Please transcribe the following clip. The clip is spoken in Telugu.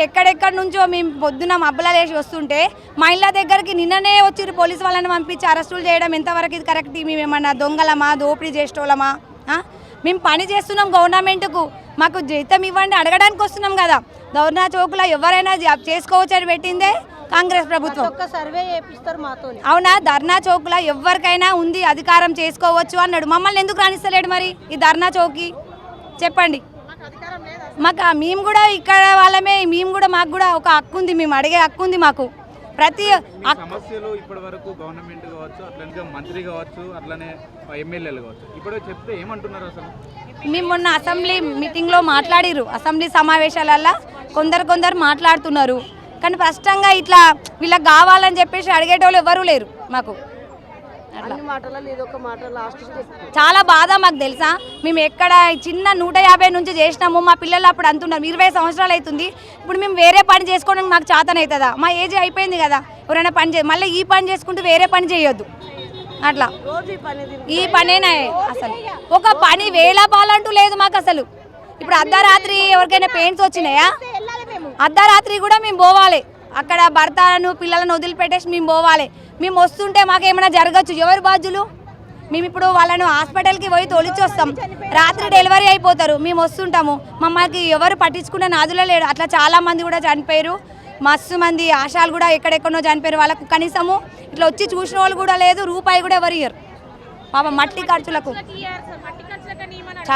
ఎక్కడెక్కడి నుంచో మేము పొద్దున మబ్బులా లేచి వస్తుంటే మా ఇళ్ళ దగ్గరికి నిన్ననే వచ్చి పోలీసు వాళ్ళని పంపించి అరెస్టులు చేయడం ఎంతవరకు ఇది కరెక్ట్? మేము ఏమన్నా దొంగలమా, దోపిడీ చేసేటోళ్ళమా? మేము పని చేస్తున్నాం గవర్నమెంట్కు, మాకు జీతం ఇవ్వండి అడగడానికి వస్తున్నాం కదా. ధర్నా చౌక్లో ఎవరైనా చేసుకోవచ్చు అని పెట్టిందే కాంగ్రెస్ ప్రభుత్వం. అవునా? ధర్నా చౌక్లో ఎవరికైనా ఉంది అధికారం, చేసుకోవచ్చు అన్నాడు. మమ్మల్ని ఎందుకు రాణిస్తలేడు మరి ఈ ధర్నా చౌక్కి? చెప్పండి. మేము కూడా ఇక్కడ వాళ్ళమే, మాకు కూడా ఒక హక్కు ఉంది, మేము అడిగే హక్కు ఉంది. మాకు ప్రతి సమస్యలు ఇప్పటి వరకు గవర్నమెంట్ కావచ్చు, అట్లనే మంత్రి కావచ్చు, అట్లనే ఎమ్మెల్యేలు కావచ్చు, ఇప్పుడు చెప్తే ఏమంటున్నారు అసలు? మేము మొన్న అసెంబ్లీ మీటింగ్లో మాట్లాడిరు, అసెంబ్లీ సమావేశాలల్లో కొందరు మాట్లాడుతున్నారు. కానీ స్పష్టంగా ఇట్లా వీళ్ళకి కావాలని చెప్పేసి అడిగేటోళ్ళు ఎవరూ లేరు. మాకు చాలా బాధ మాకు తెలుసా. మేము ఎక్కడ చిన్న 150 నుంచి చేసినాము. మా పిల్లలు అప్పుడు అంటున్నారు 20 సంవత్సరాలు అవుతుంది. ఇప్పుడు మేము వేరే పని చేసుకోవడానికి మాకు చేతనవుతుందా? మా ఏజ్ అయిపోయింది కదా. ఎవరైనా పని మళ్ళీ ఈ పని చేసుకుంటూ వేరే పని చేయొద్దు. అట్లా ఈ పనేనా అసలు? ఒక పని వేళపాలంటూ లేదు మాకు అసలు. ఇప్పుడు అర్ధరాత్రి ఎవరికైనా పెయిన్స్ వచ్చినాయా? అర్ధరాత్రి కూడా మేము పోవాలి, అక్కడ భర్తను పిల్లలను వదిలిపెట్టేసి మేము పోవాలి. మేము వస్తుంటే మాకేమైనా జరగచ్చు, ఎవరు బాధ్యులు? మేము ఇప్పుడు వాళ్ళను హాస్పిటల్కి పోయి తోలిచి వస్తాం, రాత్రి డెలివరీ అయిపోతారు, మేము వస్తుంటాము. మమ్మల్ని ఎవరు పట్టించుకున్న నాదులే లేడు. అట్లా చాలామంది కూడా చనిపోయారు, మస్తు మంది ఆశాలు కూడా ఎక్కడెక్కడో చనిపోయారు. వాళ్ళకు కనీసము ఇట్లా వచ్చి చూసిన వాళ్ళు కూడా లేదు, రూపాయి కూడా ఎవరు ఇయ్యరు పాపం మట్టి ఖర్చులకు.